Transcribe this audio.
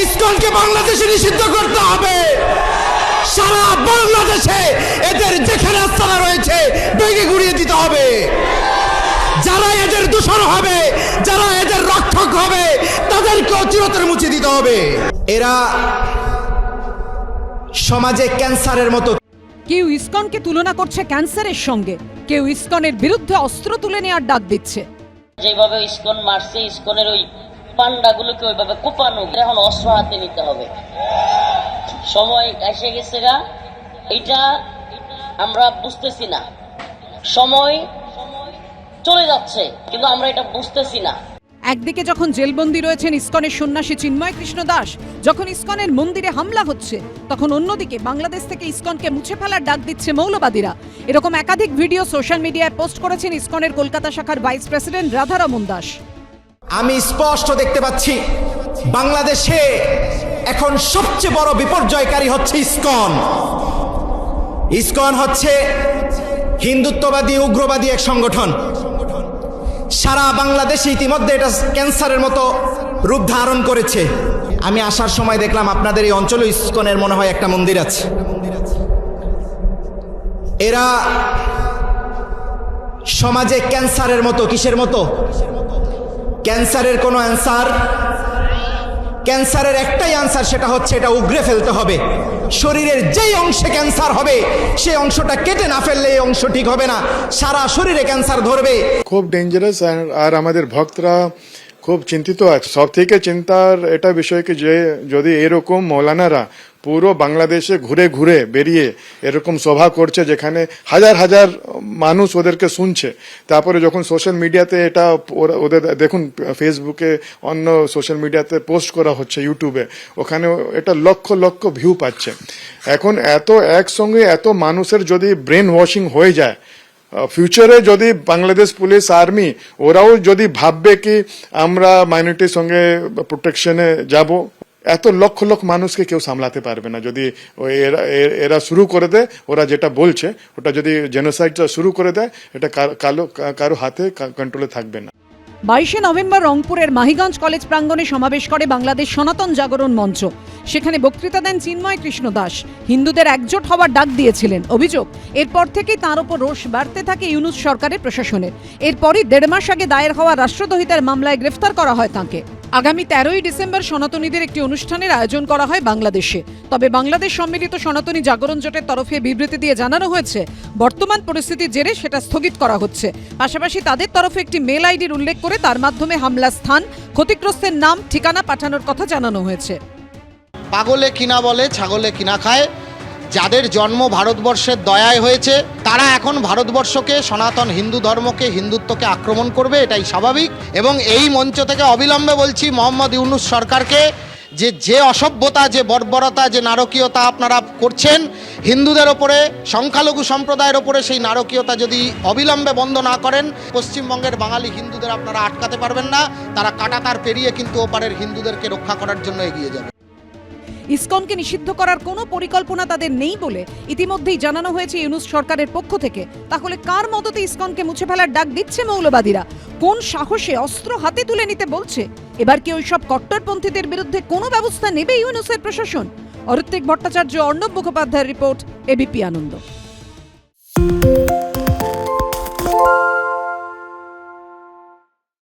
ইসকনকে বাংলাদেশে নিষিদ্ধ করতে হবে। সারা বাংলাদেশে এদের যেখানে আস্তানা রয়েছে ভেঙে গুড়িয়ে দিতে হবে। যারা এদের দূষণ হবে, যারা এদের রক্ষক হবে, তাদেরকে চিরতরে মুছে দিতে হবে। এরা সমাজে ক্যান্সারের মতো। কেউ ইসকনকে তুলনা করছে ক্যান্সারের সঙ্গে, কেউ ইসকনের বিরুদ্ধে অস্ত্র তুলে নেওয়ার ডাক দিচ্ছে। যেভাবে ইসকন মারছে, ইসকনের ওই পান্ডাগুলোকে ওইভাবে কোপানো, এখন অস্ত্র হাতে নিতে হবে। সময় এসে গেছে গা, এটা আমরা বুঝতেছি না। সময় চলে যাচ্ছে কিন্তু আমরা এটা বুঝতেছি না। একদিকে যখন জেলবন্দি রয়েছেন ইসকনের সন্ন্যাসী চিন্ময় কৃষ্ণ দাস, যখন ইসকনের মন্দিরে হামলা হচ্ছে, তখন অন্যদিকে বাংলাদেশ থেকে ইসকনকে মুছে ফেলার ডাক দিচ্ছে মৌলবাদীরা। এরকম একাধিক ভিডিও সোশ্যাল মিডিয়ায় পোস্ট করেছেন ইসকনের কলকাতা শাখার ভাইস প্রেসিডেন্ট রাধারমন দাস। আমি স্পষ্ট দেখতে পাচ্ছি বাংলাদেশে এখন সবচেয়ে বড় বিপর্যয়কারী হচ্ছে ইসকন। ইসকন হচ্ছে হিন্দুত্ববাদী উগ্রবাদী এক সংগঠন। সারা বাংলাদেশে ইতিমধ্যে এটা ক্যান্সারের মতো রূপ ধারণ করেছে। আমি আসার সময় দেখলাম আপনাদের এই অঞ্চলে ইসকনের মনে হয় একটা মন্দির আছে। এরা সমাজে ক্যান্সারের মতো। কিসের মতো? ক্যান্সারের কোনো অ্যান্সার, ক্যান্সারের একটাই আনসার, সেটা হচ্ছে এটা উগড়ে ফেলতে হবে। শরীরের যেই অংশে ক্যান্সার হবে সেই অংশটা কেটে না ফেললে এই অংশ ঠিক হবে না, সারা শরীরে ক্যান্সার ধরবে। খুব ডেঞ্জারাস। আর আমাদের ভক্তরা খুব চিন্তিত আছে। সব থেকে চিন্তার এটা বিষয়কে যে যদি এরকম মৌলানারা পুরো বাংলাদেশে ঘুরে ঘুরে বেরিয়ে এরকম সভা করছে যেখানে হাজার হাজার মানুষ ওদেরকে শুনছে, তারপরে যখন সোশ্যাল মিডিয়াতে এটা ওদের দেখুন ফেসবুকে অন্য সোশ্যাল মিডিয়াতে পোস্ট করা হচ্ছে, ইউটিউবে, ওখানে এটা লক্ষ লক্ষ ভিউ পাচ্ছে। এখন এত একসঙ্গে এত মানুষের যদি ব্রেন ওয়াশিং হয়ে যায়, ফিউচারে যদি বাংলাদেশ পুলিশ আর্মি ওরাও যদি ভাববে কি আমরা মাইনরিটির সঙ্গে প্রোটেকশনে যাব, এত লক্ষ লক্ষ মানুষকে কেউ সামলাতে পারবে না। যদি এরা শুরু করে দেয়, ওরা যেটা বলছে ওটা যদি জেনোসাইডটা শুরু করে দেয়, এটা কারো হাতে কন্ট্রোলে থাকবে না। 22শে নভেম্বর রংপুরের মাহিগঞ্জ কলেজ প্রাঙ্গণে সমাবেশ করে বাংলাদেশ সনাতন জাগরণ মঞ্চ। সেখানে বক্তৃতা দেন চিন্ময় কৃষ্ণ দাস। হিন্দুদের একজোট হওয়ার ডাক দিয়েছিলেন। অভিযোগ, এরপর থেকেই তাঁর ওপর রোষ বাড়তে থাকে ইউনূস সরকারের প্রশাসনের। এরপরই 1.5 মাস আগে দায়ের হওয়া রাষ্ট্রদ্রোহিতার মামলায় গ্রেফতার করা হয় তাঁকে। আগামী 13ই ডিসেম্বর সনাতনীদের একটি অনুষ্ঠানের আয়োজন করা হয় বাংলাদেশে। তবে বাংলাদেশ সম্মিলিত সনাতনী জাগরণ জোটের তরফে বিবৃতি দিয়ে জানানো হয়েছে বর্তমান পরিস্থিতির জেরে সেটা স্থগিত করা হচ্ছে। পাশাপাশি তাদের তরফে একটি মেল আইডির উল্লেখ করে তার মাধ্যমে হামলার স্থান, ক্ষতিগ্রস্তের নাম, ঠিকানা পাঠানোর কথা জানানো হয়েছে। পাগলে কিনা বলে ছাগলে কিনা খায়। যাদের জন্ম ভারতবর্ষের দয়ায় হয়েছে তারা এখন ভারতবর্ষকে, সনাতন হিন্দু ধর্মকে, হিন্দুত্বকে আক্রমণ করবে, এটাই স্বাভাবিক। এবং এই মঞ্চ থেকে অবিলম্বে বলছি মোহাম্মদ ইউনূস সরকারকে যে অসভ্যতা, যে বর্বরতা, যে নারকীয়তা আপনারা করছেন হিন্দুদের ওপরে, সংখ্যালঘু সম্প্রদায়ের ওপরে, সেই নারকীয়তা যদি অবিলম্বে বন্ধ না করেন, পশ্চিমবঙ্গের বাঙালি হিন্দুদের আপনারা আটকাতে পারবেন না। তারা কাঁটাতার পেরিয়ে কিন্তু ওপারের হিন্দুদেরকে রক্ষা করার জন্য এগিয়ে যাবে। ইসকনকে নিষিদ্ধ করার কোনো পরিকল্পনা তাদের নেই বলে ইতিমধ্যেই জানানো হয়েছে ইউনূস সরকারের পক্ষ থেকে। তাহলে কার মদতে ইসকনকে মুছে ফেলার ডাক দিচ্ছে মৌলবাদীরা? কোন সাহসে অস্ত্র হাতে তুলে নিতে বলছে? এবার কি ওইসব কট্টরপন্থীদের বিরুদ্ধে কোনো ব্যবস্থা নেবে ইউনূসের প্রশাসন? অরিত্রিক ভট্টাচার্য, অর্ণব মুখোপাধ্যায়ের রিপোর্ট, এবিপি আনন্দ।